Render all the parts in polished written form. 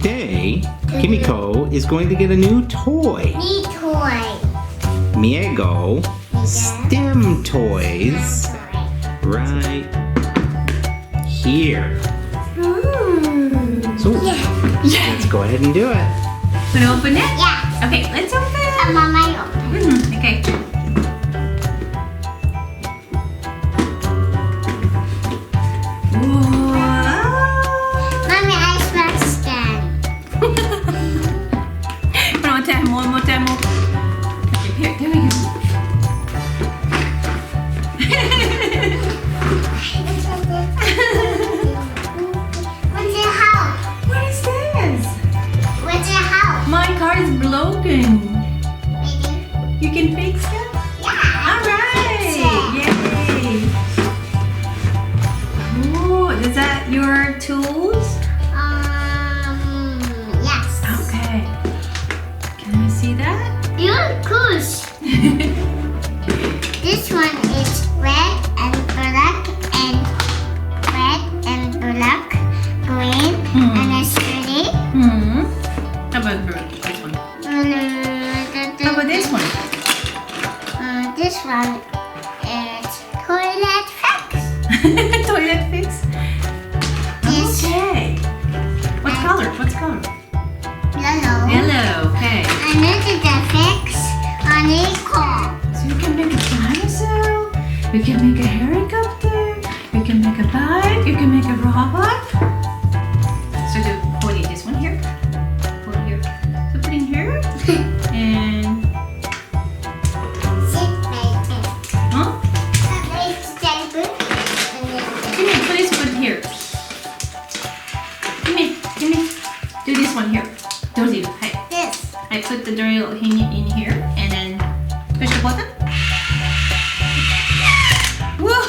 Today, Kimiko is going to get a new toy. New toy. MEIGO STEM Toys. Right here. So, let's go ahead and do it. Wanna open it? Yeah. Okay, let's open. Mama, open. Okay. Mommy, I smell stand. One more time. Okay, here, there we go. What's your house? What is this? What's your house? My car is broken. Ready? You can fix it? Yeah. Alright! Yay! Oh, is that your tools? Yes. Okay. Can I see that? You're cool. This one is red and black and green and it's pretty. How about this one? How about this one? This one is toilet fix. Toilet fix? This Okay. What color? What's color? yellow. Yellow. Okay. And this is the fix on equal. So you can make a dinosaur. You can make a helicopter. You can make a bike. You can make a robot. So hold it this one here. Hold it here. So put in here. And Sit right there. huh? It's table. And then Give me, please put it here. Give me. Do this one here. Don't do. Hey. this. I put the drill in here and then push the button. Whoa!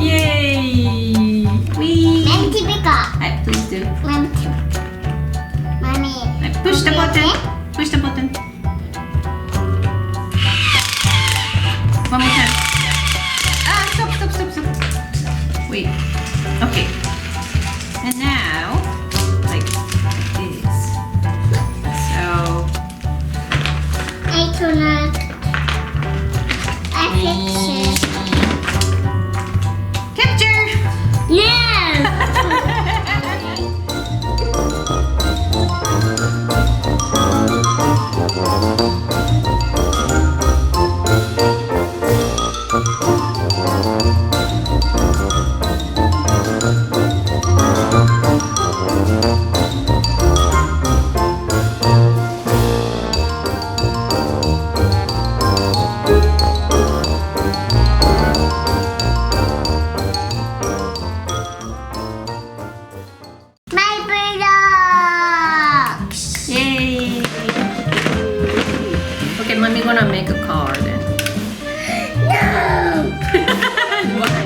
Yay! Wee! Kimiko. Hey, please do. Mommy. Hey, push the button. Push the button. One more time. Ah, stop. Wait. Okay. And now, like this. So, I cannot. I fix it. capture! Yes. My blocks. Yay! Okay, mommy gonna make a car then. No. Why?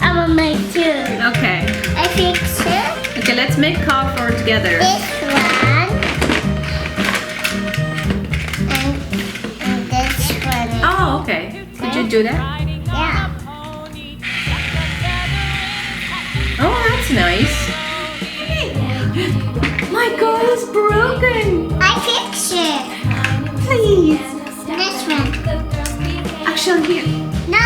I will make two. Okay. I fix it. Okay, let's make car for together. This one. And this one. Oh, okay. Could you do that? Yeah. Oh, that's nice. My car is broken. I fix it. Please. This one. Actually, here. No.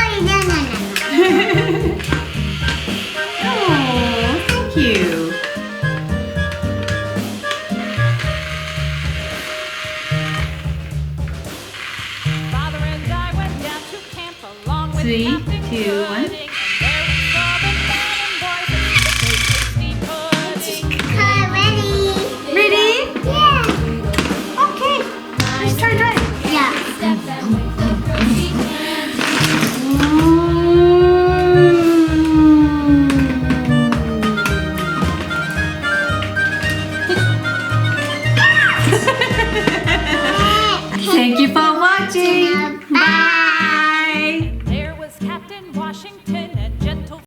Oh, thank you. Father and I went down to camp a long way. 3, 2, 1.